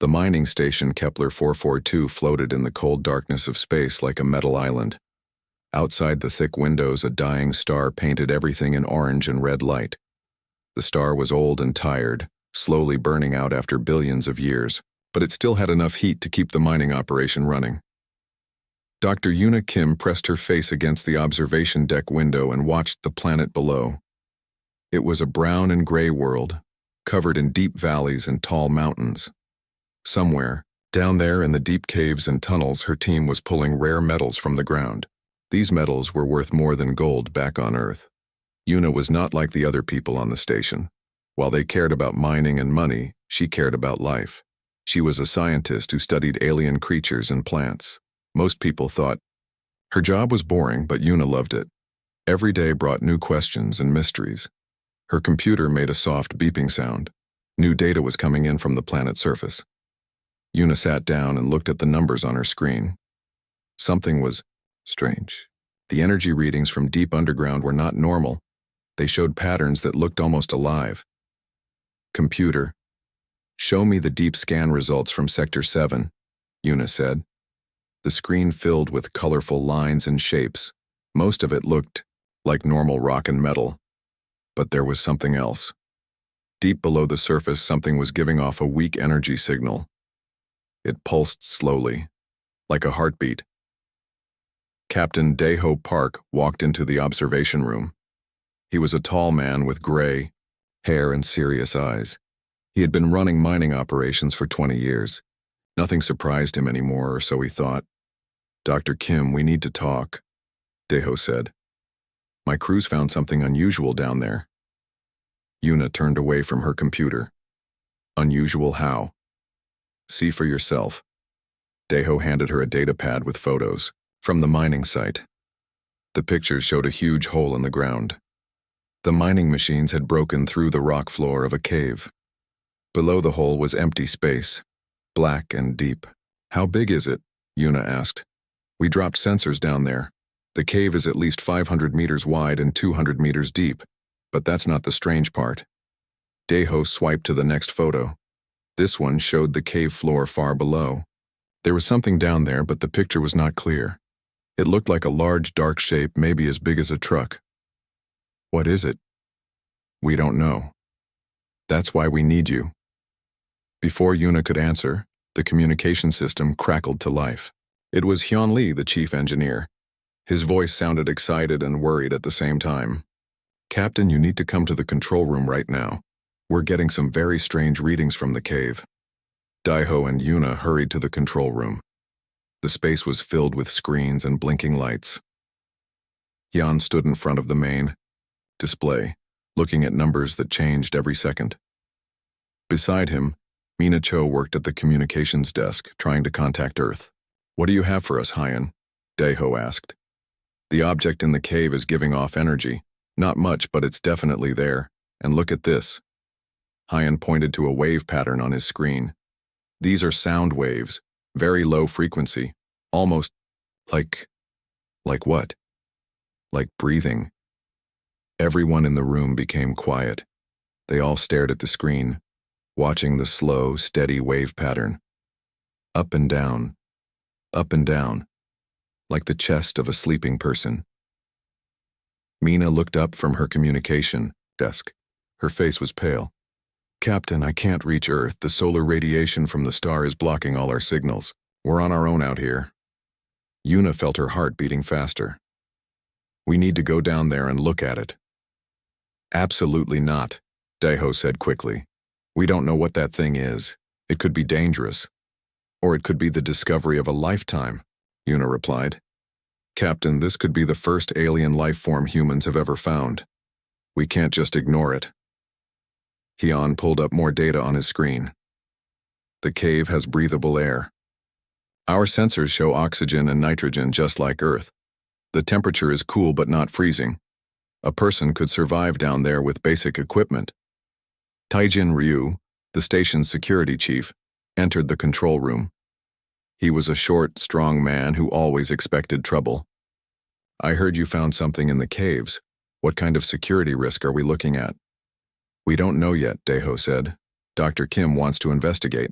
The mining station Kepler 442 floated in the cold darkness of space like a metal island. Outside the thick windows, a dying star painted everything in orange and red light. The star was old and tired, slowly burning out after billions of years, but it still had enough heat to keep the mining operation running. Dr. Yuna Kim pressed her face against the observation deck window and watched the planet below. It was a brown and gray world, covered in deep valleys and tall mountains. Somewhere, down there in the deep caves and tunnels, her team was pulling rare metals from the ground. These metals were worth more than gold back on Earth. Yuna was not like the other people on the station. While they cared about mining and money, she cared about life. She was a scientist who studied alien creatures and plants. Most people thought her job was boring, but Yuna loved it. Every day brought new questions and mysteries. Her computer made a soft beeping sound. New data was coming in from the planet's surface. Yuna sat down and looked at the numbers on her screen. Something was strange. The energy readings from deep underground were not normal. They showed patterns that looked almost alive. Computer, show me the deep scan results from Sector 7, Yuna said. The screen filled with colorful lines and shapes. Most of it looked like normal rock and metal. But there was something else. Deep below the surface, something was giving off a weak energy signal. It pulsed slowly, like a heartbeat. Captain Daeho Park walked into the observation room. He was a tall man with gray hair and serious eyes. He had been running mining operations for 20 years. Nothing surprised him anymore, or so he thought. "Dr. Kim, we need to talk," Daeho said. "My crews found something unusual down there." Yuna turned away from her computer. "Unusual how?" "See for yourself." Daeho handed her a data pad with photos from the mining site. The pictures showed a huge hole in the ground. The mining machines had broken through the rock floor of a cave. Below the hole was empty space, black and deep. "How big is it?" Yuna asked. "We dropped sensors down there. The cave is at least 500 meters wide and 200 meters deep, but that's not the strange part." Daeho swiped to the next photo. This one showed the cave floor far below. There was something down there, but the picture was not clear. It looked like a large dark shape, maybe as big as a truck. "What is it?" "We don't know. That's why we need you." Before Yuna could answer, the communication system crackled to life. It was Hyun Lee, the chief engineer. His voice sounded excited and worried at the same time. "Captain, you need to come to the control room right now. We're getting some very strange readings from the cave." Daeho and Yuna hurried to the control room. The space was filled with screens and blinking lights. Hyun stood in front of the main display, looking at numbers that changed every second. Beside him, Mina Cho worked at the communications desk, trying to contact Earth. "What do you have for us, Hyun?" Daeho asked. "The object in the cave is giving off energy. Not much, but it's definitely there. And look at this." Hyun pointed to a wave pattern on his screen. "These are sound waves, very low frequency, almost like what? Like breathing." Everyone in the room became quiet. They all stared at the screen, watching the slow, steady wave pattern. Up and down, like the chest of a sleeping person. Mina looked up from her communication desk. Her face was pale. "Captain, I can't reach Earth. The solar radiation from the star is blocking all our signals. We're on our own out here." Yuna felt her heart beating faster. "We need to go down there and look at it." "Absolutely not," Daeho said quickly. "We don't know what that thing is. It could be dangerous. Or it could be the discovery of a lifetime," Yuna replied. "Captain, this could be the first alien life form humans have ever found. We can't just ignore it." Hyun pulled up more data on his screen. "The cave has breathable air. Our sensors show oxygen and nitrogen just like Earth. The temperature is cool but not freezing. A person could survive down there with basic equipment." Taijin Ryu, the station's security chief, entered the control room. He was a short, strong man who always expected trouble. "I heard you found something in the caves. What kind of security risk are we looking at?" "We don't know yet," Daeho said. "Dr. Kim wants to investigate."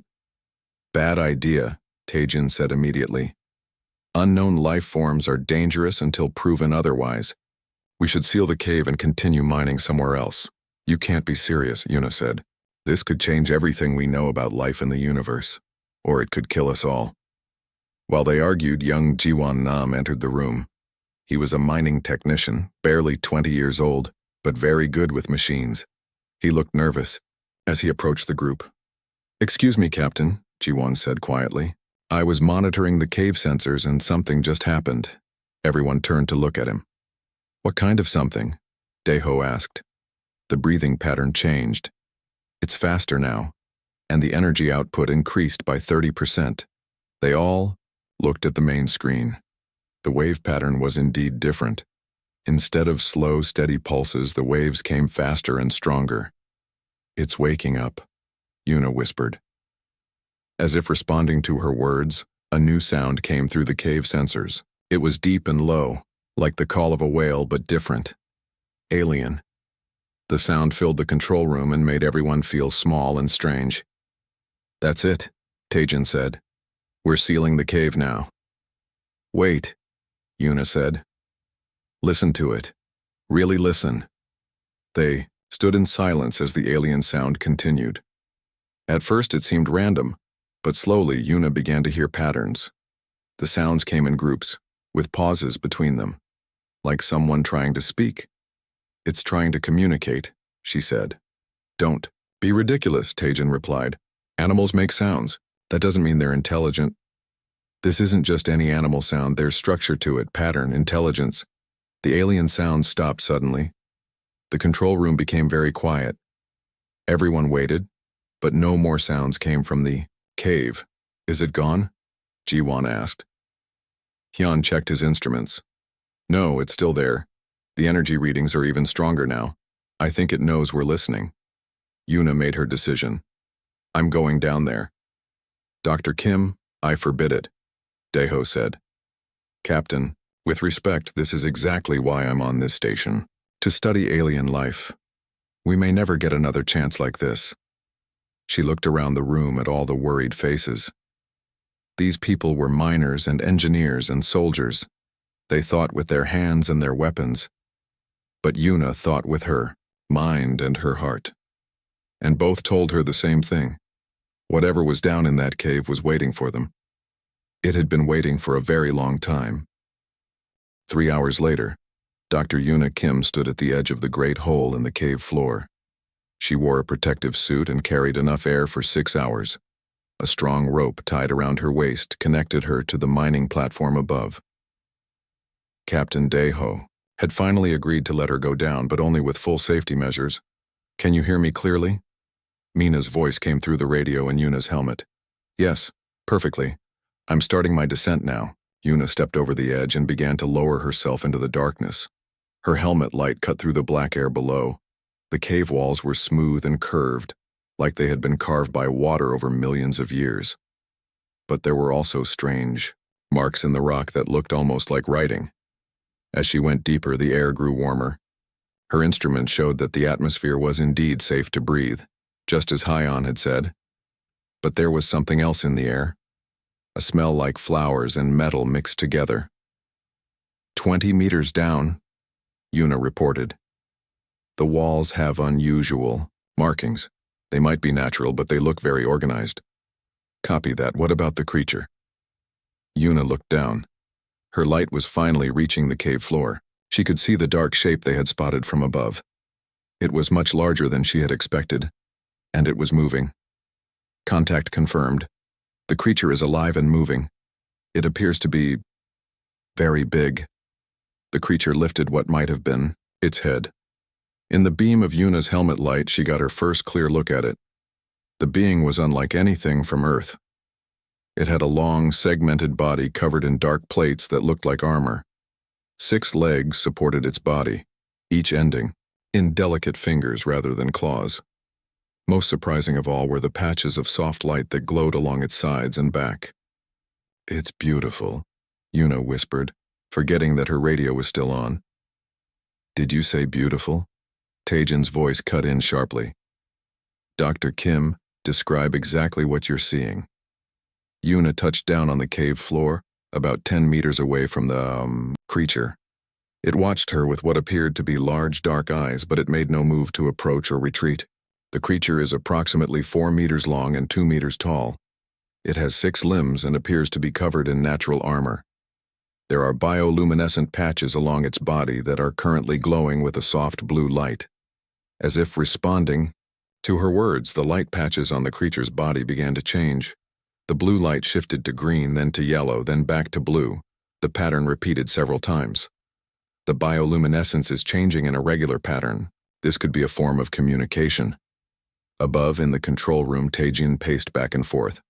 Bad idea, Tajin said immediately. Unknown life forms are dangerous until proven otherwise. We should seal the cave and continue mining somewhere else. You can't be serious, Yuna said. This could change everything we know about life in the universe. Or it could kill us all. While they argued, young Jiwan Nam entered the room. He was a mining technician, barely 20 years old, but very good with machines. He looked nervous as he approached the group. Excuse me, Captain, Jiwan said quietly. I was monitoring the cave sensors and something just happened. Everyone turned to look at him. What kind of something? Daeho asked. The breathing pattern changed. It's faster now, and the energy output increased by 30%. They all looked at the main screen. The wave pattern was indeed different. Instead of slow, steady pulses, the waves came faster and stronger. It's waking up, Yuna whispered. As if responding to her words, a new sound came through the cave sensors. It was deep and low, like the call of a whale, but different. Alien. The sound filled the control room and made everyone feel small and strange. That's it, Tajin said. We're sealing the cave now. Wait, Yuna said. Listen to it. Really listen. They stood in silence as the alien sound continued. At first it seemed random, but slowly Yuna began to hear patterns. The sounds came in groups, with pauses between them, like someone trying to speak. It's trying to communicate, she said. Don't be ridiculous, Tajin replied. Animals make sounds. That doesn't mean they're intelligent. This isn't just any animal sound, there's structure to it, pattern, intelligence. The alien sound stopped suddenly. The control room became very quiet. Everyone waited, but no more sounds came from the cave. Is it gone? Jiwan asked. Hyun checked his instruments. No, it's still there. The energy readings are even stronger now. I think it knows we're listening. Yuna made her decision. I'm going down there. Dr. Kim, I forbid it, Daeho said. Captain, with respect, this is exactly why I'm on this station. To study alien life. We may never get another chance like this. She looked around the room at all the worried faces. These people were miners and engineers and soldiers. They thought with their hands and their weapons. But Yuna thought with her mind and her heart. And both told her the same thing. Whatever was down in that cave was waiting for them. It had been waiting for a very long time. 3 hours later, Dr. Yuna Kim stood at the edge of the great hole in the cave floor. She wore a protective suit and carried enough air for 6 hours. A strong rope tied around her waist connected her to the mining platform above. Captain Daeho had finally agreed to let her go down, but only with full safety measures. Can you hear me clearly? Mina's voice came through the radio in Yuna's helmet. Yes, perfectly. I'm starting my descent now. Yuna stepped over the edge and began to lower herself into the darkness. Her helmet light cut through the black air below. The cave walls were smooth and curved, like they had been carved by water over millions of years. But there were also strange marks in the rock that looked almost like writing. As she went deeper, the air grew warmer. Her instrument showed that the atmosphere was indeed safe to breathe, just as Hyon had said. But there was something else in the air. A smell like flowers and metal mixed together. 20 meters down, Yuna reported. The walls have unusual markings. They might be natural, but they look very organized. Copy that. What about the creature? Yuna looked down. Her light was finally reaching the cave floor. She could see the dark shape they had spotted from above. It was much larger than she had expected, and it was moving. Contact confirmed. The creature is alive and moving. It appears to be very big. The creature lifted what might have been its head. In the beam of Yuna's helmet light, she got her first clear look at it. The being was unlike anything from Earth. It had a long, segmented body covered in dark plates that looked like armor. 6 legs supported its body, each ending in delicate fingers rather than claws. Most surprising of all were the patches of soft light that glowed along its sides and back. It's beautiful, Yuna whispered, forgetting that her radio was still on. Did you say beautiful? Tajin's voice cut in sharply. Dr. Kim, describe exactly what you're seeing. Yuna touched down on the cave floor, about 10 meters away from the creature. It watched her with what appeared to be large dark eyes, but it made no move to approach or retreat. The creature is approximately 4 meters long and 2 meters tall. It has 6 limbs and appears to be covered in natural armor. There are bioluminescent patches along its body that are currently glowing with a soft blue light. As if responding to her words, the light patches on the creature's body began to change. The blue light shifted to green, then to yellow, then back to blue. The pattern repeated several times. The bioluminescence is changing in a regular pattern. This could be a form of communication. Above, in the control room, Taejin paced back and forth.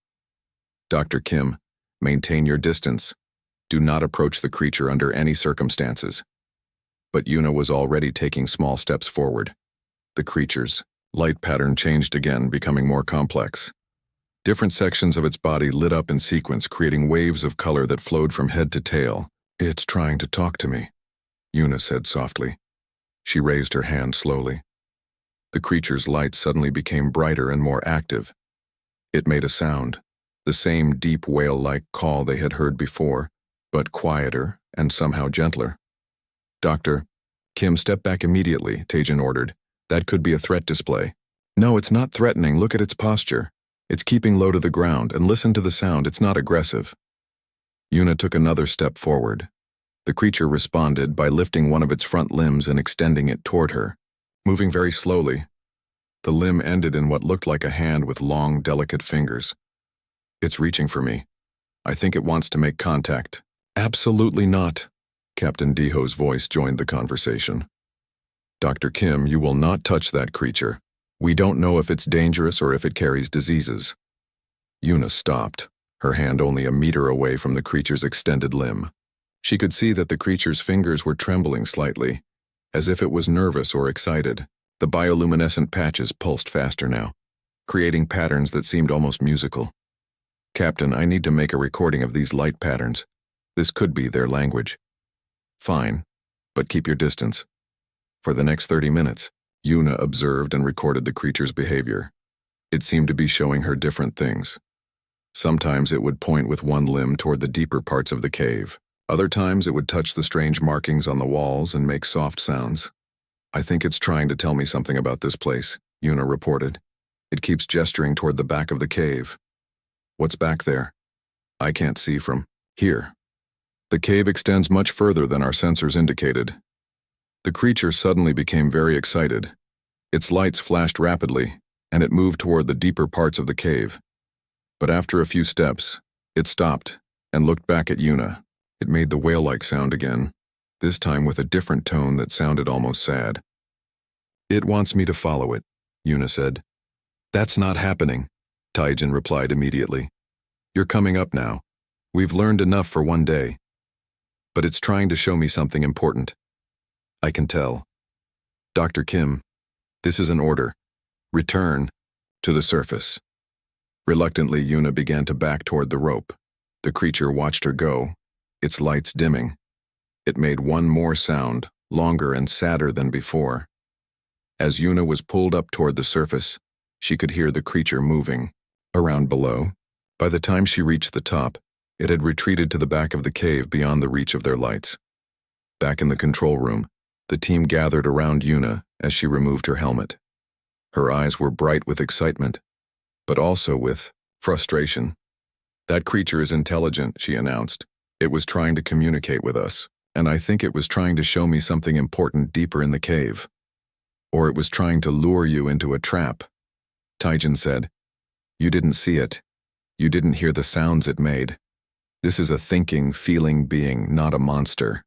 Dr. Kim, maintain your distance. Do not approach the creature under any circumstances. But Yuna was already taking small steps forward. The creature's light pattern changed again, becoming more complex. Different sections of its body lit up in sequence, creating waves of color that flowed from head to tail. "It's trying to talk to me," Yuna said softly. She raised her hand slowly. The creature's light suddenly became brighter and more active. It made a sound, the same deep whale-like call they had heard before, but quieter and somehow gentler. "Dr. Kim, step back immediately," Taejin ordered. "That could be a threat display." "No, it's not threatening. Look at its posture. It's keeping low to the ground, and listen to the sound. It's not aggressive." Yuna took another step forward. The creature responded by lifting one of its front limbs and extending it toward her. Moving very slowly, the limb ended in what looked like a hand with long, delicate fingers. "It's reaching for me. I think it wants to make contact." "Absolutely not." Captain Deho's voice joined the conversation. "Dr. Kim, you will not touch that creature. We don't know if it's dangerous or if it carries diseases." Yuna stopped, her hand only a meter away from the creature's extended limb. She could see that the creature's fingers were trembling slightly, as if it was nervous or excited. The bioluminescent patches pulsed faster now, creating patterns that seemed almost musical. "Captain, I need to make a recording of these light patterns. This could be their language." "Fine, but keep your distance." For the next 30 minutes, Yuna observed and recorded the creature's behavior. It seemed to be showing her different things. Sometimes it would point with one limb toward the deeper parts of the cave. Other times it would touch the strange markings on the walls and make soft sounds. "I think it's trying to tell me something about this place," Yuna reported. "It keeps gesturing toward the back of the cave." "What's back there?" "I can't see from here." "The cave extends much further than our sensors indicated." The creature suddenly became very excited. Its lights flashed rapidly, and it moved toward the deeper parts of the cave. But after a few steps, it stopped and looked back at Yuna. It made the whale-like sound again, this time with a different tone that sounded almost sad. "It wants me to follow it," Yuna said. "That's not happening," Taejin replied immediately. "You're coming up now. We've learned enough for one day. But it's trying to show me something important. I can tell. Dr. Kim, this is an order. Return to the surface." Reluctantly, Yuna began to back toward the rope. The creature watched her go, its lights dimming. It made one more sound, longer and sadder than before. As Yuna was pulled up toward the surface, she could hear the creature moving around below. By the time she reached the top, it had retreated to the back of the cave beyond the reach of their lights. Back in the control room, the team gathered around Yuna as she removed her helmet. Her eyes were bright with excitement, but also with frustration. "That creature is intelligent," she announced. "It was trying to communicate with us, and I think it was trying to show me something important deeper in the cave. Or it was trying to lure you into a trap." Taejin said, "You didn't see it. You didn't hear the sounds it made. This is a thinking, feeling being, not a monster."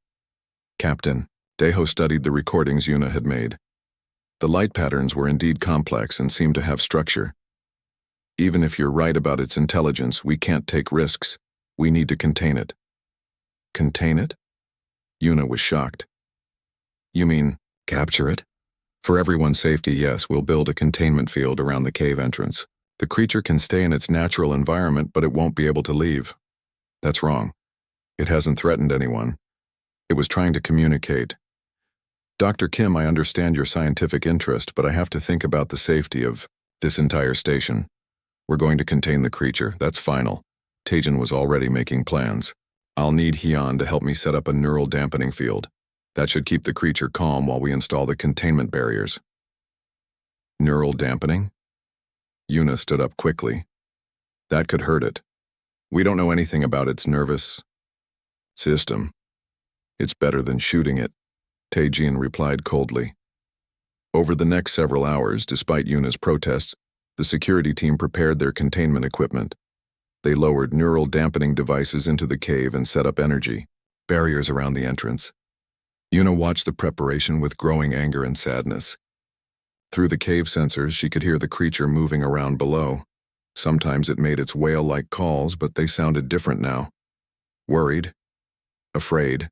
"Captain," Deho studied the recordings Yuna had made. The light patterns were indeed complex and seemed to have structure. "Even if you're right about its intelligence, we can't take risks. We need to contain it." "Contain it?" Yuna was shocked. "You mean, capture it?" "For everyone's safety, yes, we'll build a containment field around the cave entrance. The creature can stay in its natural environment, but it won't be able to leave." "That's wrong. It hasn't threatened anyone. It was trying to communicate." "Dr. Kim, I understand your scientific interest, but I have to think about the safety of this entire station. We're going to contain the creature, that's final. Tajan was already making plans. I'll need Hyun to help me set up a neural dampening field. That should keep the creature calm while we install the containment barriers. Neural dampening? Yuna stood up quickly. That could hurt it. We don't know anything about its nervous system. It's better than shooting it, Taejin replied coldly. Over the next several hours, despite Yuna's protests, the security team prepared their containment equipment. They lowered neural dampening devices into the cave and set up energy barriers around the entrance. Yuna watched the preparation with growing anger and sadness. Through the cave sensors, she could hear the creature moving around below. Sometimes it made its whale-like calls, but they sounded different now. Worried. Afraid.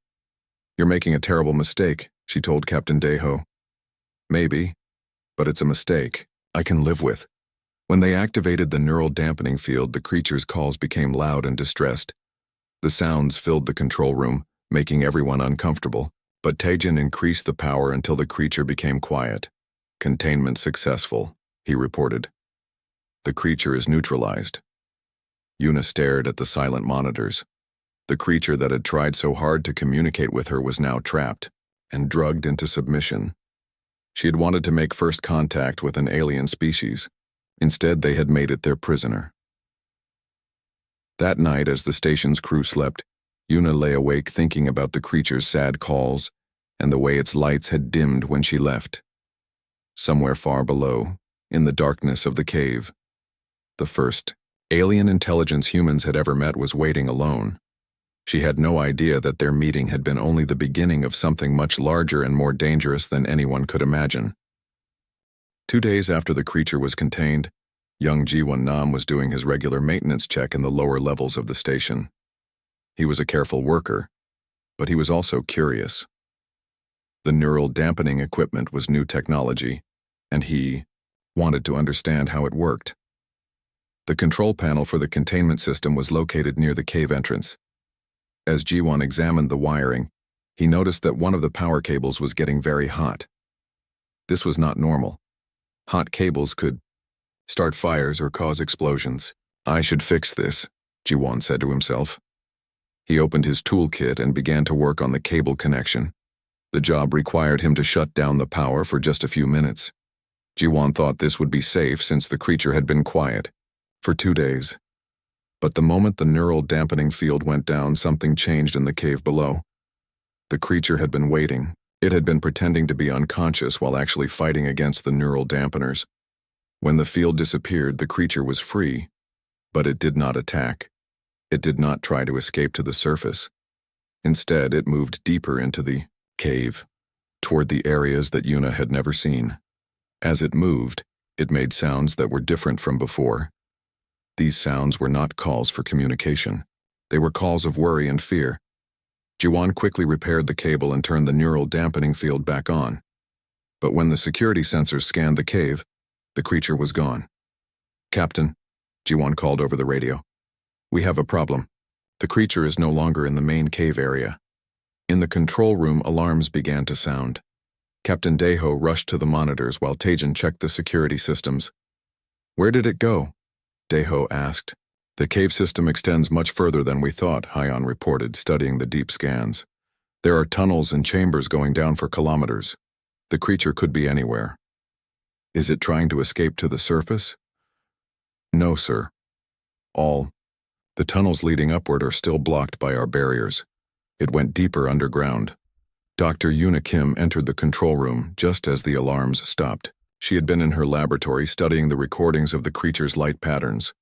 You're making a terrible mistake, she told Captain Daeho. Maybe, but it's a mistake I can live with. When they activated the neural dampening field, the creature's calls became loud and distressed. The sounds filled the control room, making everyone uncomfortable, but Taejin increased the power until the creature became quiet. Containment successful, he reported. The creature is neutralized. Yuna stared at the silent monitors. The creature that had tried so hard to communicate with her was now trapped and drugged into submission. She had wanted to make first contact with an alien species. Instead, they had made it their prisoner. That night, as the station's crew slept, Yuna lay awake thinking about the creature's sad calls and the way its lights had dimmed when she left. Somewhere far below, in the darkness of the cave, the first alien intelligence humans had ever met was waiting alone. She had no idea that their meeting had been only the beginning of something much larger and more dangerous than anyone could imagine. 2 days after the creature was contained, young Ji-won Nam was doing his regular maintenance check in the lower levels of the station. He was a careful worker, but he was also curious. The neural dampening equipment was new technology, and he wanted to understand how it worked. The control panel for the containment system was located near the cave entrance. As Ji-won examined the wiring, he noticed that one of the power cables was getting very hot. This was not normal. Hot cables could start fires or cause explosions. I should fix this, Ji-won said to himself. He opened his toolkit and began to work on the cable connection. The job required him to shut down the power for just a few minutes. Ji-won thought this would be safe since the creature had been quiet for 2 days. But the moment the neural dampening field went down, something changed in the cave below. The creature had been waiting. It had been pretending to be unconscious while actually fighting against the neural dampeners. When the field disappeared, the creature was free, but it did not attack. It did not try to escape to the surface. Instead, it moved deeper into the cave, toward the areas that Yuna had never seen. As it moved, it made sounds that were different from before. These sounds were not calls for communication. They were calls of worry and fear. Ji-won quickly repaired the cable and turned the neural dampening field back on. But when the security sensors scanned the cave, the creature was gone. Captain, Ji-won called over the radio. We have a problem. The creature is no longer in the main cave area. In the control room, alarms began to sound. Captain Daeho rushed to the monitors while Taejin checked the security systems. Where did it go? Daeho asked. The cave system extends much further than we thought, Hyun reported, studying the deep scans. There are tunnels and chambers going down for kilometers. The creature could be anywhere. Is it trying to escape to the surface? No, sir. The tunnels leading upward are still blocked by our barriers. It went deeper underground. Dr. Yuna Kim entered the control room just as the alarms stopped. She had been in her laboratory studying the recordings of the creature's light patterns.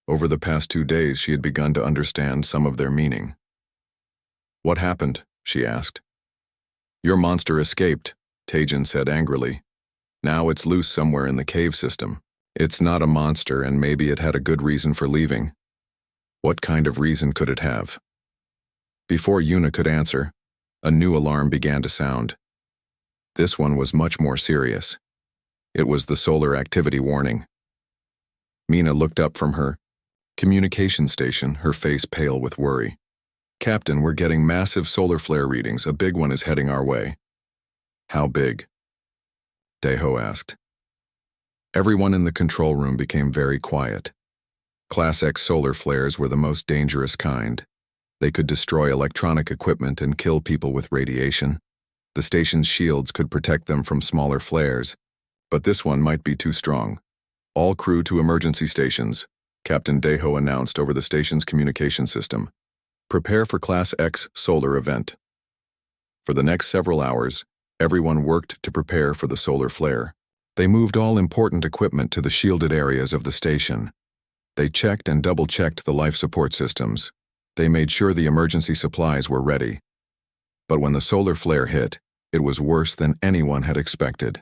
Over the past 2 days, she had begun to understand some of their meaning. What happened? She asked. Your monster escaped, Taejin said angrily. Now it's loose somewhere in the cave system. It's not a monster, and maybe it had a good reason for leaving. What kind of reason could it have? Before Yuna could answer, a new alarm began to sound. This one was much more serious. It was the solar activity warning. Mina looked up from her communication station, her face pale with worry. Captain, we're getting massive solar flare readings. A big one is heading our way. How big? Daeho asked. Everyone in the control room became very quiet. Class X solar flares were the most dangerous kind. They could destroy electronic equipment and kill people with radiation. The station's shields could protect them from smaller flares, but this one might be too strong. All crew to emergency stations, Captain Deho announced over the station's communication system. Prepare for Class X solar event. For the next several hours, everyone worked to prepare for the solar flare. They moved all important equipment to the shielded areas of the station. They checked and double-checked the life support systems. They made sure the emergency supplies were ready. But when the solar flare hit, it was worse than anyone had expected.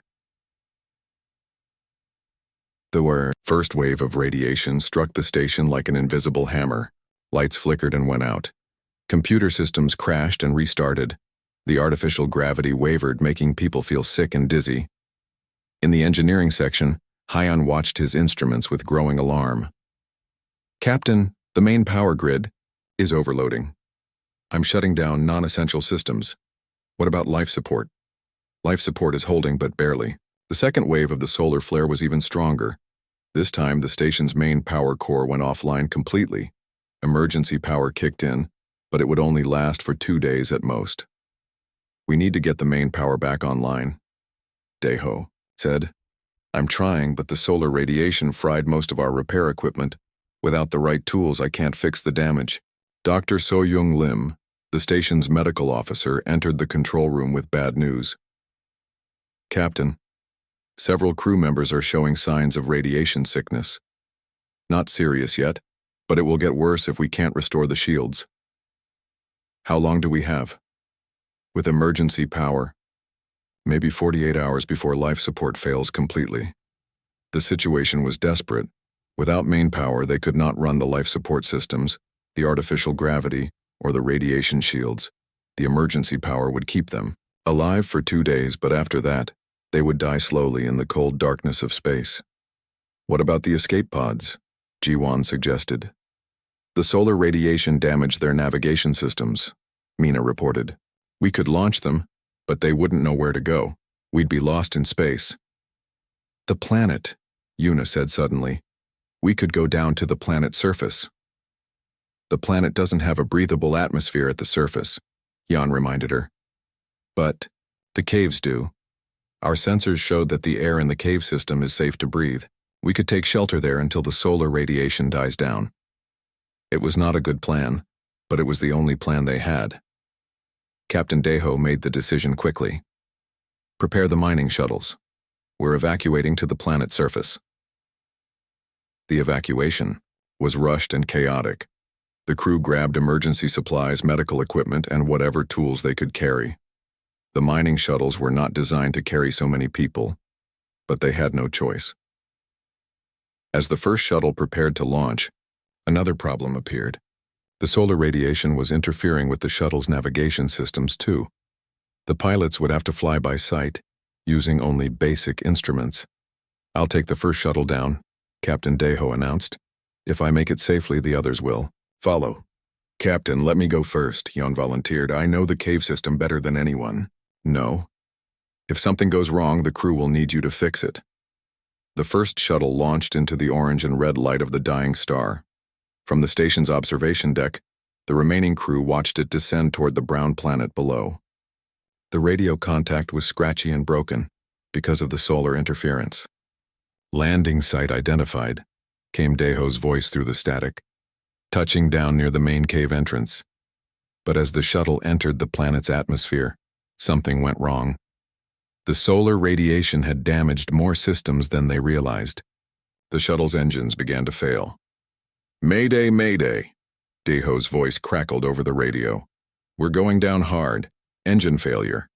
The first wave of radiation struck the station like an invisible hammer. Lights flickered and went out. Computer systems crashed and restarted. The artificial gravity wavered, making people feel sick and dizzy. In the engineering section, Hyon watched his instruments with growing alarm. "Captain, the main power grid is overloading. I'm shutting down non-essential systems. What about life support?" Life support is holding, but barely. The second wave of the solar flare was even stronger. This time, the station's main power core went offline completely. Emergency power kicked in, but it would only last for 2 days at most. "We need to get the main power back online," Deho said. "I'm trying, but the solar radiation fried most of our repair equipment. Without the right tools, I can't fix the damage." Dr. So-Young Lim, the station's medical officer, entered the control room with bad news. "Captain, several crew members are showing signs of radiation sickness. Not serious yet, but it will get worse if we can't restore the shields." "How long do we have?" "With emergency power, maybe 48 hours before life support fails completely." The situation was desperate. Without main power, they could not run the life support systems, the artificial gravity, or the radiation shields. The emergency power would keep them alive for 2 days, but after that, they would die slowly in the cold darkness of space. "What about the escape pods?" Jiwon suggested. "The solar radiation damaged their navigation systems," Mina reported. "We could launch them, but they wouldn't know where to go. We'd be lost in space." "The planet," Yuna said suddenly. "We could go down to the planet's surface." "The planet doesn't have a breathable atmosphere at the surface," Jan reminded her. "But the caves do. Our sensors showed that the air in the cave system is safe to breathe. We could take shelter there until the solar radiation dies down." It was not a good plan, but it was the only plan they had. Captain Deho made the decision quickly. "Prepare the mining shuttles. We're evacuating to the planet's surface." The evacuation was rushed and chaotic. The crew grabbed emergency supplies, medical equipment, and whatever tools they could carry. The mining shuttles were not designed to carry so many people, but they had no choice. As the first shuttle prepared to launch, another problem appeared. The solar radiation was interfering with the shuttle's navigation systems too. The pilots would have to fly by sight, using only basic instruments. "I'll take the first shuttle down," Captain Deho announced. "If I make it safely, the others will follow." "Captain, let me go first," Jan volunteered. "I know the cave system better than anyone." "No. If something goes wrong, the crew will need you to fix it." The first shuttle launched into the orange and red light of the dying star. From the station's observation deck, the remaining crew watched it descend toward the brown planet below. The radio contact was scratchy and broken because of the solar interference. "Landing site identified," came Deho's voice through the static. "Touching down near the main cave entrance." But as the shuttle entered the planet's atmosphere, something went wrong. The solar radiation had damaged more systems than they realized. The shuttle's engines began to fail. "Mayday, mayday," Deho's voice crackled over the radio. "We're going down hard. Engine failure."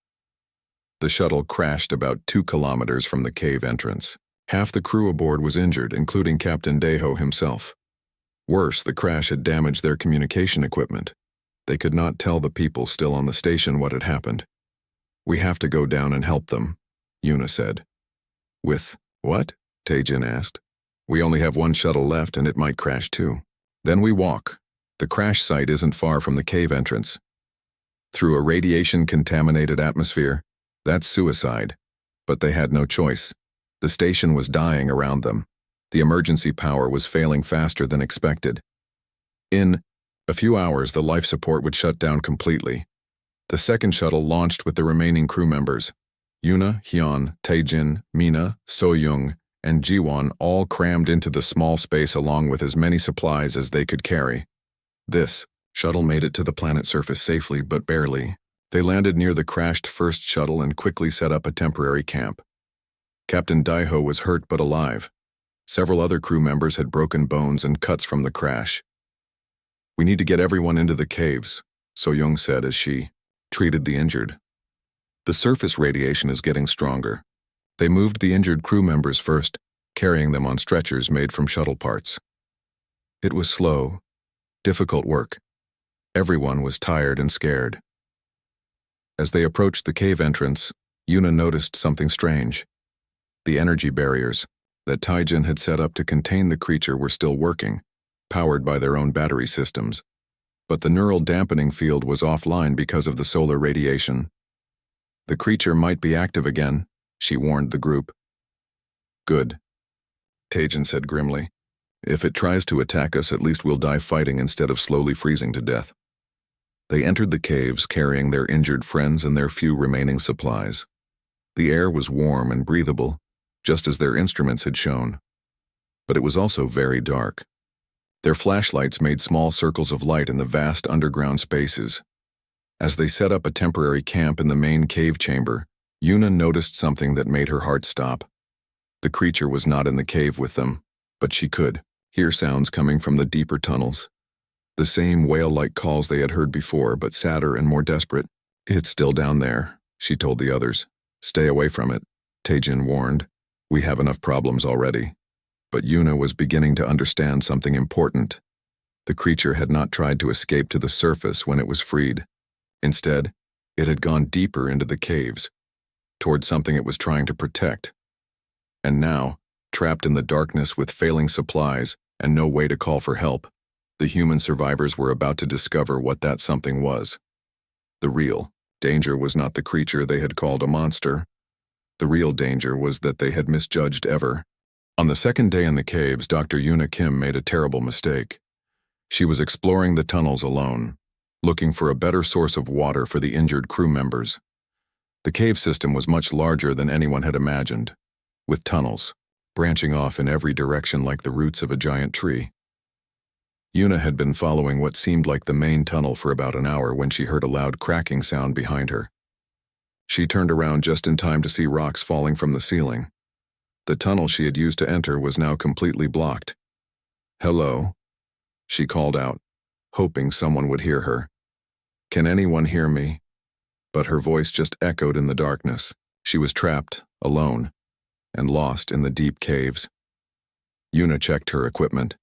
The shuttle crashed about 2 kilometers from the cave entrance. Half the crew aboard was injured, including Captain Deho himself. Worse, the crash had damaged their communication equipment. They could not tell the people still on the station what had happened. "We have to go down and help them," Yuna said. "With what?" Taejin asked. "We only have one shuttle left and it might crash too." "Then we walk. The crash site isn't far from the cave entrance." "Through a radiation-contaminated atmosphere? That's suicide." But they had no choice. The station was dying around them. The emergency power was failing faster than expected. In a few hours, the life support would shut down completely. The second shuttle launched with the remaining crew members. Yuna, Hyun, Taejin, Mina, So-young, and Jiwon all crammed into the small space along with as many supplies as they could carry. This shuttle made it to the planet's surface safely, but barely. They landed near the crashed first shuttle and quickly set up a temporary camp. Captain Daiho was hurt but alive. Several other crew members had broken bones and cuts from the crash. "We need to get everyone into the caves," So-young said as she treated the injured. "The surface radiation is getting stronger." They moved the injured crew members first, carrying them on stretchers made from shuttle parts. It was slow, difficult work. Everyone was tired and scared. As they approached the cave entrance, Yuna noticed something strange. The energy barriers that Taejin had set up to contain the creature were still working, powered by their own battery systems. But the neural dampening field was offline because of the solar radiation. "The creature might be active again," she warned the group. "Good," Taejin said grimly. "If it tries to attack us, at least we'll die fighting instead of slowly freezing to death." They entered the caves carrying their injured friends and their few remaining supplies. The air was warm and breathable, just as their instruments had shown. But it was also very dark. Their flashlights made small circles of light in the vast underground spaces. As they set up a temporary camp in the main cave chamber, Yuna noticed something that made her heart stop. The creature was not in the cave with them, but she could hear sounds coming from the deeper tunnels. The same whale-like calls they had heard before, but sadder and more desperate. "It's still down there," she told the others. "Stay away from it," Taejin warned. "We have enough problems already." But Yuna was beginning to understand something important. The creature had not tried to escape to the surface when it was freed. Instead, it had gone deeper into the caves, toward something it was trying to protect. And now, trapped in the darkness with failing supplies and no way to call for help, the human survivors were about to discover what that something was. The real danger was not the creature they had called a monster. The real danger was that they had misjudged Ever. On the second day in the caves, Dr. Yuna Kim made a terrible mistake. She was exploring the tunnels alone, looking for a better source of water for the injured crew members. The cave system was much larger than anyone had imagined, with tunnels branching off in every direction like the roots of a giant tree. Yuna had been following what seemed like the main tunnel for about an hour when she heard a loud cracking sound behind her. She turned around just in time to see rocks falling from the ceiling. The tunnel she had used to enter was now completely blocked. "Hello," she called out, hoping someone would hear her. "Can anyone hear me?" But her voice just echoed in the darkness. She was trapped, alone, and lost in the deep caves. Yuna checked her equipment.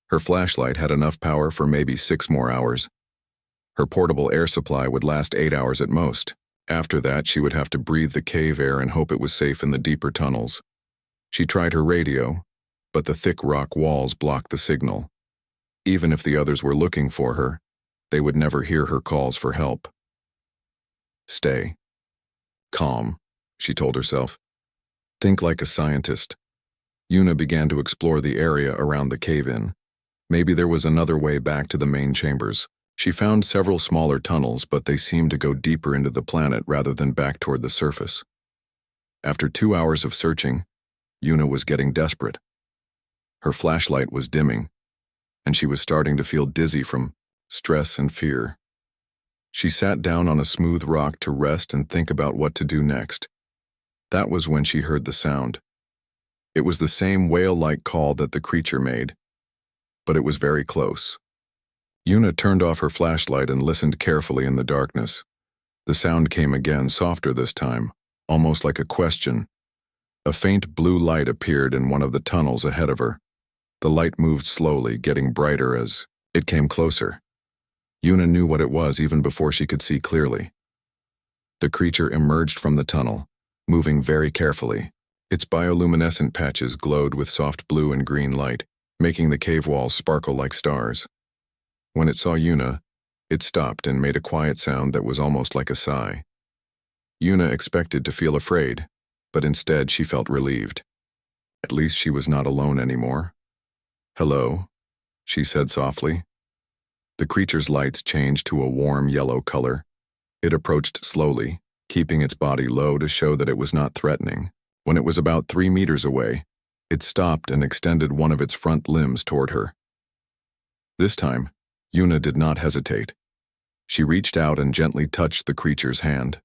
Her flashlight had enough power for maybe 6 more hours. Her portable air supply would last 8 hours at most. After that, she would have to breathe the cave air and hope it was safe in the deeper tunnels. She tried her radio, but the thick rock walls blocked the signal. Even if the others were looking for her, they would never hear her calls for help. "Stay calm," she told herself. "Think like a scientist." Yuna began to explore the area around the cave-in. Maybe there was another way back to the main chambers. She found several smaller tunnels, but they seemed to go deeper into the planet rather than back toward the surface. After 2 hours of searching, Yuna was getting desperate. Her flashlight was dimming, and she was starting to feel dizzy from stress and fear. She sat down on a smooth rock to rest and think about what to do next. That was when she heard the sound. It was the same whale-like call that the creature made, but it was very close. Yuna turned off her flashlight and listened carefully in the darkness. The sound came again, softer this time, almost like a question. A faint blue light appeared in one of the tunnels ahead of her. The light moved slowly, getting brighter as it came closer. Yuna knew what it was even before she could see clearly. The creature emerged from the tunnel, moving very carefully. Its bioluminescent patches glowed with soft blue and green light, making the cave walls sparkle like stars. When it saw Yuna, it stopped and made a quiet sound that was almost like a sigh. Yuna expected to feel afraid, but instead she felt relieved. At least she was not alone anymore. "Hello," she said softly. The creature's lights changed to a warm yellow color. It approached slowly, keeping its body low to show that it was not threatening. When it was about 3 meters away, it stopped and extended one of its front limbs toward her. This time, Yuna did not hesitate. She reached out and gently touched the creature's hand.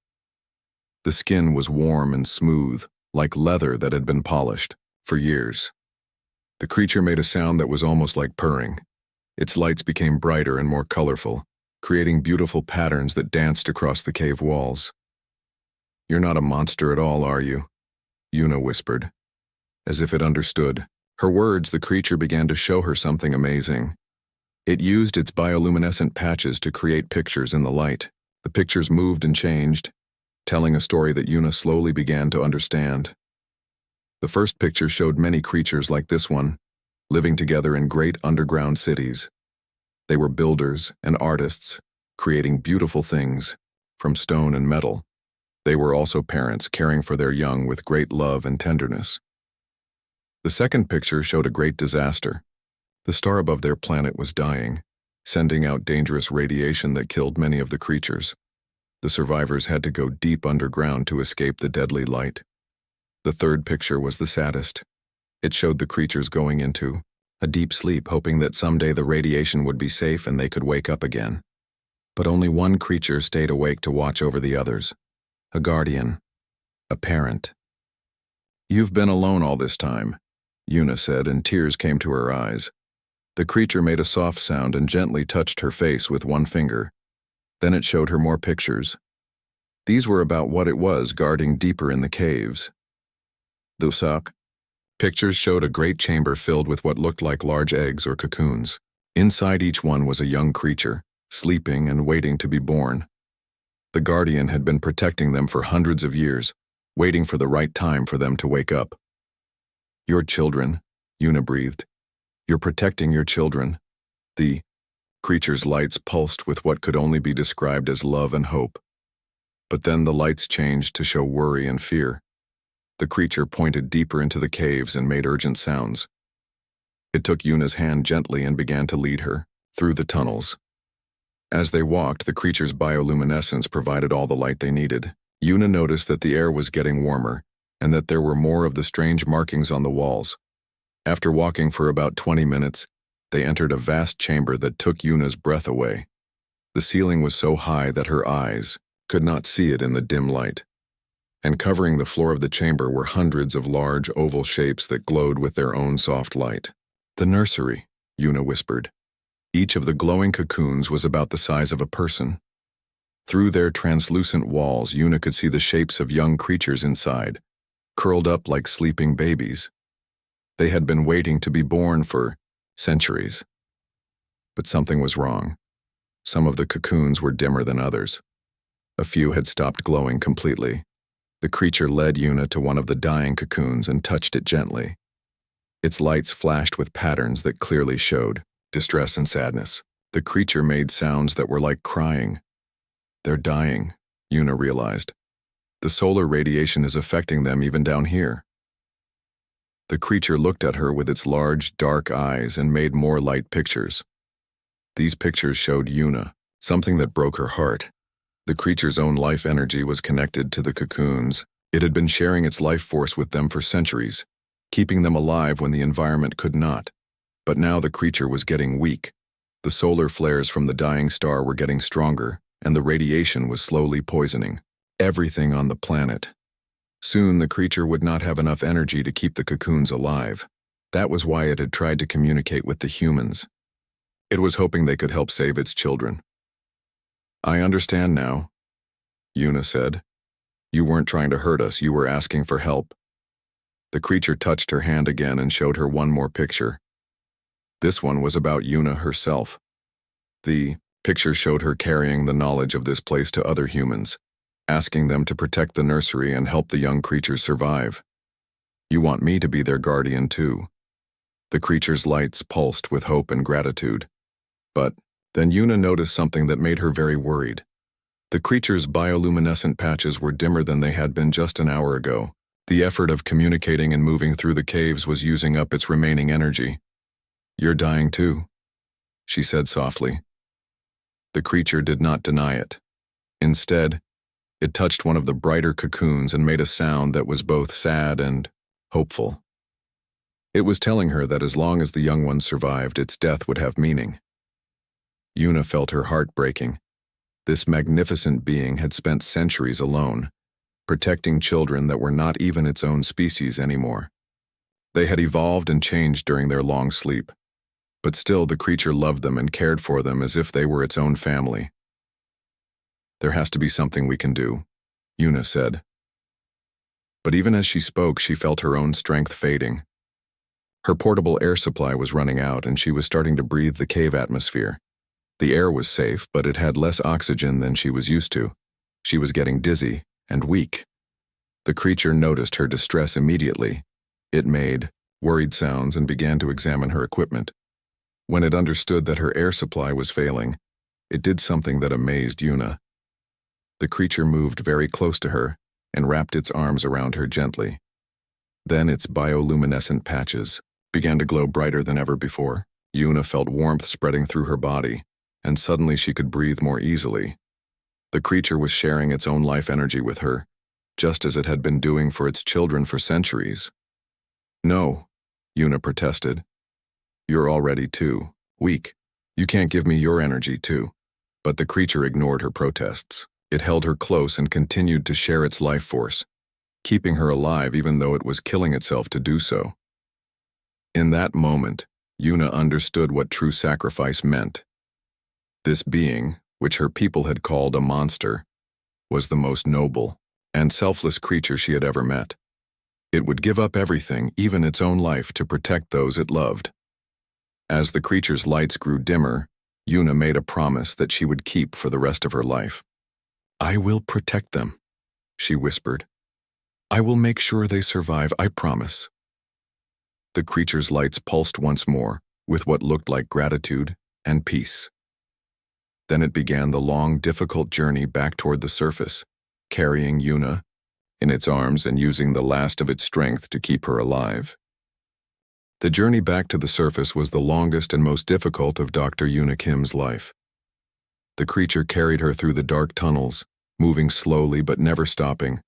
The skin was warm and smooth, like leather that had been polished for years. The creature made a sound that was almost like purring. Its lights became brighter and more colorful, creating beautiful patterns that danced across the cave walls. "You're not a monster at all, are you?" Yuna whispered. As if it understood her words, the creature began to show her something amazing. It used its bioluminescent patches to create pictures in the light. The pictures moved and changed, telling a story that Yuna slowly began to understand. The first picture showed many creatures like this one, living together in great underground cities. They were builders and artists, creating beautiful things from stone and metal. They were also parents caring for their young with great love and tenderness. The second picture showed a great disaster. The star above their planet was dying, sending out dangerous radiation that killed many of the creatures. The survivors had to go deep underground to escape the deadly light. The third picture was the saddest. It showed the creatures going into a deep sleep, hoping that someday the radiation would be safe and they could wake up again. But only one creature stayed awake to watch over the others. A guardian. A parent. "You've been alone all this time," Yuna said, and tears came to her eyes. The creature made a soft sound and gently touched her face with one finger. Then it showed her more pictures. These were about what it was guarding deeper in the caves. Dusak. Pictures showed a great chamber filled with what looked like large eggs or cocoons. Inside each one was a young creature, sleeping and waiting to be born. The guardian had been protecting them for hundreds of years, waiting for the right time for them to wake up. "Your children," Yuna breathed. "You're protecting your children." The creature's lights pulsed with what could only be described as love and hope. But then the lights changed to show worry and fear. The creature pointed deeper into the caves and made urgent sounds. It took Yuna's hand gently and began to lead her through the tunnels. As they walked, the creature's bioluminescence provided all the light they needed. Yuna noticed that the air was getting warmer and that there were more of the strange markings on the walls. After walking for about 20 minutes, they entered a vast chamber that took Yuna's breath away. The ceiling was so high that her eyes could not see it in the dim light. And covering the floor of the chamber were hundreds of large oval shapes that glowed with their own soft light. "The nursery," Yuna whispered. Each of the glowing cocoons was about the size of a person. Through their translucent walls, Yuna could see the shapes of young creatures inside, curled up like sleeping babies. They had been waiting to be born for centuries. But something was wrong. Some of the cocoons were dimmer than others. A few had stopped glowing completely. The creature led Yuna to one of the dying cocoons and touched it gently. Its lights flashed with patterns that clearly showed distress and sadness. The creature made sounds that were like crying. "They're dying," Yuna realized. "The solar radiation is affecting them even down here." The creature looked at her with its large, dark eyes and made more light pictures. These pictures showed Yuna something that broke her heart. The creature's own life energy was connected to the cocoons. It had been sharing its life force with them for centuries, keeping them alive when the environment could not. But now the creature was getting weak. The solar flares from the dying star were getting stronger, and the radiation was slowly poisoning everything on the planet. Soon the creature would not have enough energy to keep the cocoons alive. That was why it had tried to communicate with the humans. It was hoping they could help save its children. "I understand now," Yuna said. "You weren't trying to hurt us, you were asking for help." The creature touched her hand again and showed her one more picture. This one was about Yuna herself. The picture showed her carrying the knowledge of this place to other humans, asking them to protect the nursery and help the young creatures survive. "You want me to be their guardian too." The creature's lights pulsed with hope and gratitude. But then Yuna noticed something that made her very worried. The creature's bioluminescent patches were dimmer than they had been just an hour ago. The effort of communicating and moving through the caves was using up its remaining energy. "You're dying too," she said softly. The creature did not deny it. Instead, it touched one of the brighter cocoons and made a sound that was both sad and hopeful. It was telling her that as long as the young one survived, its death would have meaning. Yuna felt her heart breaking. This magnificent being had spent centuries alone, protecting children that were not even its own species anymore. They had evolved and changed during their long sleep, but still the creature loved them and cared for them as if they were its own family. "There has to be something we can do," Yuna said. But even as she spoke, she felt her own strength fading. Her portable air supply was running out, and she was starting to breathe the cave atmosphere. The air was safe, but it had less oxygen than she was used to. She was getting dizzy and weak. The creature noticed her distress immediately. It made worried sounds and began to examine her equipment. When it understood that her air supply was failing, it did something that amazed Yuna. The creature moved very close to her and wrapped its arms around her gently. Then its bioluminescent patches began to glow brighter than ever before. Yuna felt warmth spreading through her body, and suddenly she could breathe more easily. The creature was sharing its own life energy with her, just as it had been doing for its children for centuries. "No," Yuna protested. "You're already too weak. You can't give me your energy too." But the creature ignored her protests. It held her close and continued to share its life force, keeping her alive even though it was killing itself to do so. In that moment, Yuna understood what true sacrifice meant. This being, which her people had called a monster, was the most noble and selfless creature she had ever met. It would give up everything, even its own life, to protect those it loved. As the creature's lights grew dimmer, Yuna made a promise that she would keep for the rest of her life. "I will protect them," she whispered. "I will make sure they survive, I promise." The creature's lights pulsed once more, with what looked like gratitude and peace. Then it began the long, difficult journey back toward the surface, carrying Yuna in its arms and using the last of its strength to keep her alive. The journey back to the surface was the longest and most difficult of Dr. Yuna Kim's life. The creature carried her through the dark tunnels, moving slowly but never stopping.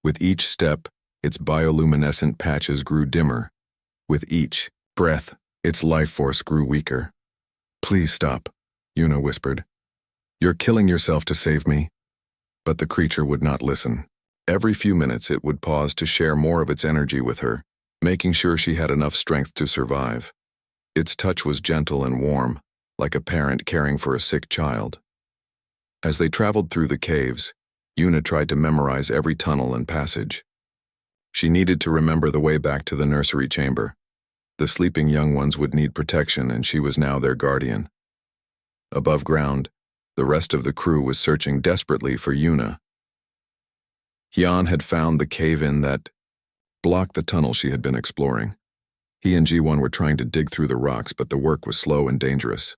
With each step, its bioluminescent patches grew dimmer. With each breath, its life force grew weaker. "Please stop," Yuna whispered. "You're killing yourself to save me." But the creature would not listen. Every few minutes it would pause to share more of its energy with her, making sure she had enough strength to survive. Its touch was gentle and warm, like a parent caring for a sick child. As they traveled through the caves, Yuna tried to memorize every tunnel and passage. She needed to remember the way back to the nursery chamber. The sleeping young ones would need protection, and she was now their guardian. Above ground, the rest of the crew was searching desperately for Yuna. Hyun had found the cave-in that blocked the tunnel she had been exploring. He and Ji-won were trying to dig through the rocks, but the work was slow and dangerous.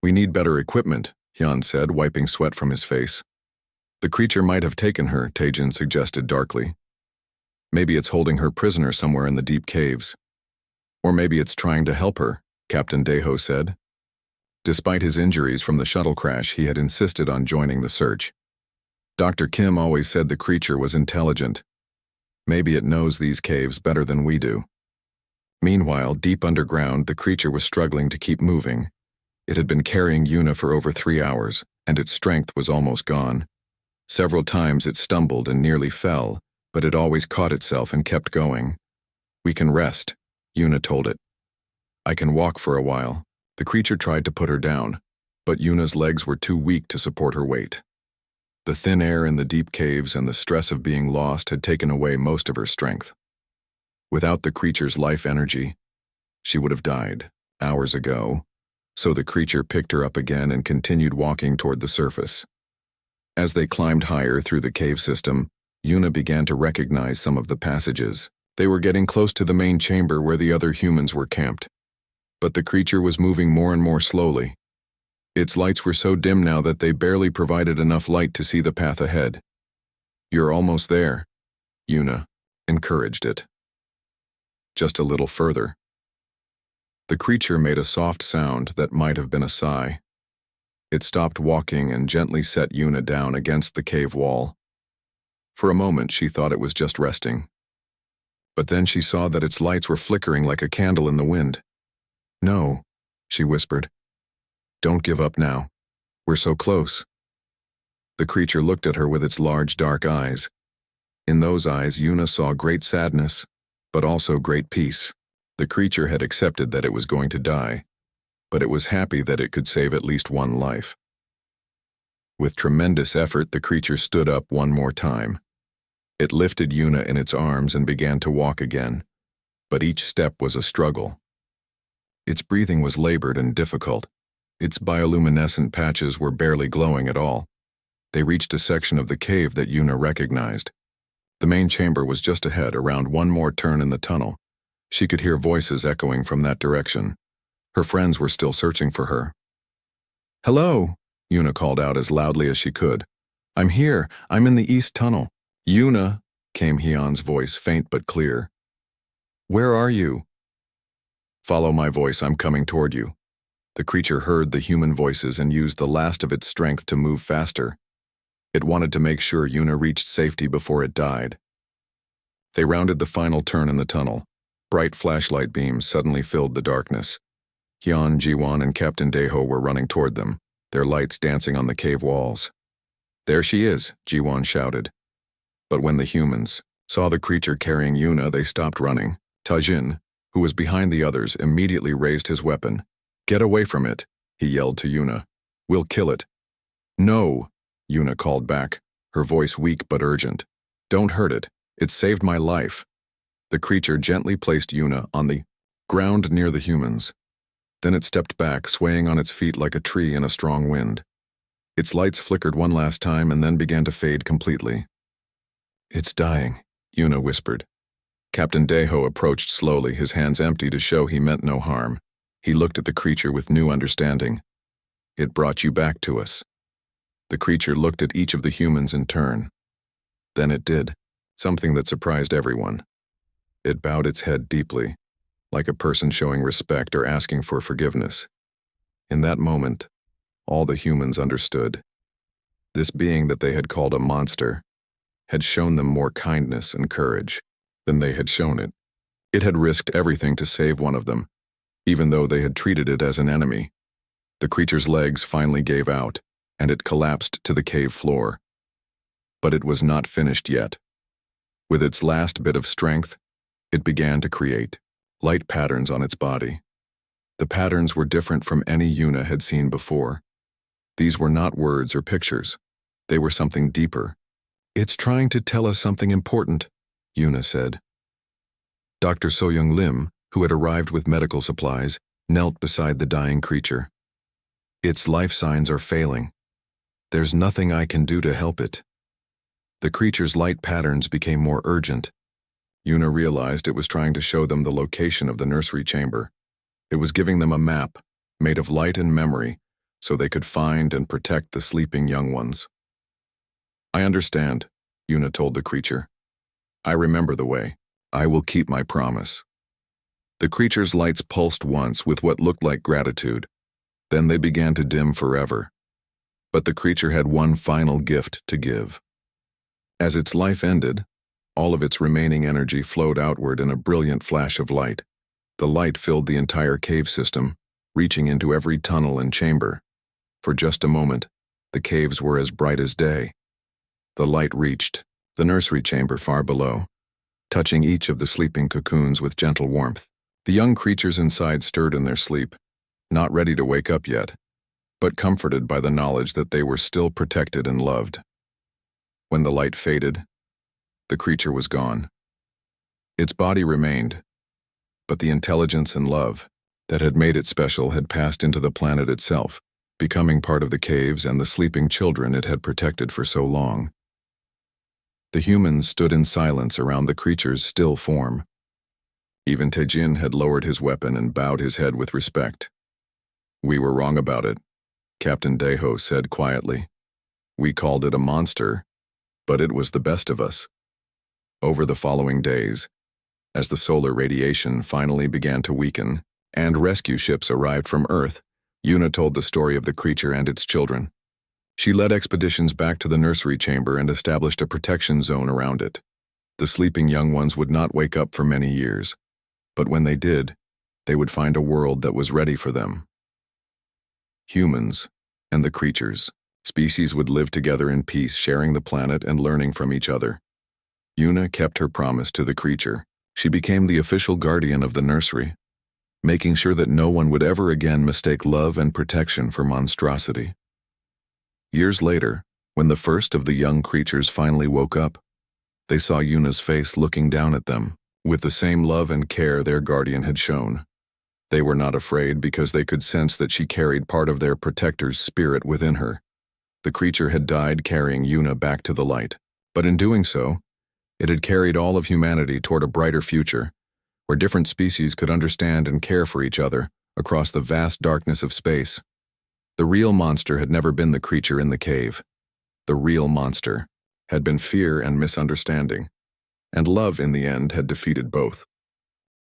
"We need better equipment," Hyun said, wiping sweat from his face. "The creature might have taken her," Taejin suggested darkly. "Maybe it's holding her prisoner somewhere in the deep caves. Or maybe it's trying to help her," Captain Daeho said. Despite his injuries from the shuttle crash, he had insisted on joining the search. Dr. Kim always said the creature was intelligent. Maybe it knows these caves better than we do. Meanwhile, deep underground, the creature was struggling to keep moving. It had been carrying Yuna for over 3 hours, and its strength was almost gone. Several times it stumbled and nearly fell, but it always caught itself and kept going. "We can rest," Yuna told it. "I can walk for a while." The creature tried to put her down, but Yuna's legs were too weak to support her weight. The thin air in the deep caves and the stress of being lost had taken away most of her strength. Without the creature's life energy, she would have died hours ago, so the creature picked her up again and continued walking toward the surface. As they climbed higher through the cave system, Yuna began to recognize some of the passages. They were getting close to the main chamber where the other humans were camped. But the creature was moving more and more slowly. Its lights were so dim now that they barely provided enough light to see the path ahead. "You're almost there," Yuna encouraged it. Just a little further. The creature made a soft sound that might have been a sigh. It stopped walking and gently set Yuna down against the cave wall. For a moment, she thought it was just resting. But then she saw that its lights were flickering like a candle in the wind. "No," she whispered. "Don't give up now. We're so close." The creature looked at her with its large dark eyes. In those eyes, Yuna saw great sadness, but also great peace. The creature had accepted that it was going to die, but it was happy that it could save at least one life. With tremendous effort, the creature stood up one more time. It lifted Yuna in its arms and began to walk again, but each step was a struggle. Its breathing was labored and difficult. Its bioluminescent patches were barely glowing at all. They reached a section of the cave that Yuna recognized. The main chamber was just ahead, around one more turn in the tunnel. She could hear voices echoing from that direction. Her friends were still searching for her. "Hello," Yuna called out as loudly as she could. "I'm here. I'm in the east tunnel." "Yuna," came Hyun's voice, faint but clear. "Where are you?" "Follow my voice. I'm coming toward you." The creature heard the human voices and used the last of its strength to move faster. It wanted to make sure Yuna reached safety before it died. They rounded the final turn in the tunnel. Bright flashlight beams suddenly filled the darkness. Hyun, Jiwon, and Captain Daeho were running toward them, their lights dancing on the cave walls. "There she is," Jiwon shouted. But when the humans saw the creature carrying Yuna, they stopped running. Tajin, who was behind the others, immediately raised his weapon. "Get away from it," he yelled to Yuna. "We'll kill it." "No," Yuna called back, her voice weak but urgent. "Don't hurt it. It saved my life." The creature gently placed Yuna on the ground near the humans. Then it stepped back, swaying on its feet like a tree in a strong wind. Its lights flickered one last time and then began to fade completely. "It's dying," Yuna whispered. Captain Daeho approached slowly, his hands empty to show he meant no harm. He looked at the creature with new understanding. "It brought you back to us." The creature looked at each of the humans in turn. Then it did, something that surprised everyone. It bowed its head deeply, like a person showing respect or asking for forgiveness. In that moment, all the humans understood. This being that they had called a monster had shown them more kindness and courage than they had shown it. It had risked everything to save one of them, even though they had treated it as an enemy. The creature's legs finally gave out, and it collapsed to the cave floor. But it was not finished yet. With its last bit of strength, it began to create light patterns on its body. The patterns were different from any Yuna had seen before. These were not words or pictures. They were something deeper. "It's trying to tell us something important," Yuna said. Dr. Soyoung Lim, who had arrived with medical supplies, knelt beside the dying creature. "Its life signs are failing. There's nothing I can do to help it." The creature's light patterns became more urgent. Yuna realized it was trying to show them the location of the nursery chamber. It was giving them a map, made of light and memory, so they could find and protect the sleeping young ones. "I understand," Yuna told the creature. "I remember the way. I will keep my promise." The creature's lights pulsed once with what looked like gratitude. Then they began to dim forever. But the creature had one final gift to give. As its life ended, all of its remaining energy flowed outward in a brilliant flash of light. The light filled the entire cave system, reaching into every tunnel and chamber. For just a moment, the caves were as bright as day. The light reached the nursery chamber far below, touching each of the sleeping cocoons with gentle warmth. The young creatures inside stirred in their sleep, not ready to wake up yet, but comforted by the knowledge that they were still protected and loved. When the light faded, the creature was gone. Its body remained, but the intelligence and love that had made it special had passed into the planet itself, becoming part of the caves and the sleeping children it had protected for so long. The humans stood in silence around the creature's still form. Even Taejin had lowered his weapon and bowed his head with respect. "We were wrong about it," Captain Daeho said quietly. "We called it a monster, but it was the best of us." Over the following days, as the solar radiation finally began to weaken and rescue ships arrived from Earth, Yuna told the story of the creature and its children. She led expeditions back to the nursery chamber and established a protection zone around it. The sleeping young ones would not wake up for many years, but when they did, they would find a world that was ready for them. Humans and the creatures. Species would live together in peace, sharing the planet and learning from each other. Yuna kept her promise to the creature. She became the official guardian of the nursery, making sure that no one would ever again mistake love and protection for monstrosity. Years later, when the first of the young creatures finally woke up, they saw Yuna's face looking down at them, with the same love and care their guardian had shown. They were not afraid because they could sense that she carried part of their protector's spirit within her. The creature had died carrying Yuna back to the light, but in doing so, it had carried all of humanity toward a brighter future, where different species could understand and care for each other across the vast darkness of space. The real monster had never been the creature in the cave. The real monster had been fear and misunderstanding, and love in the end had defeated both.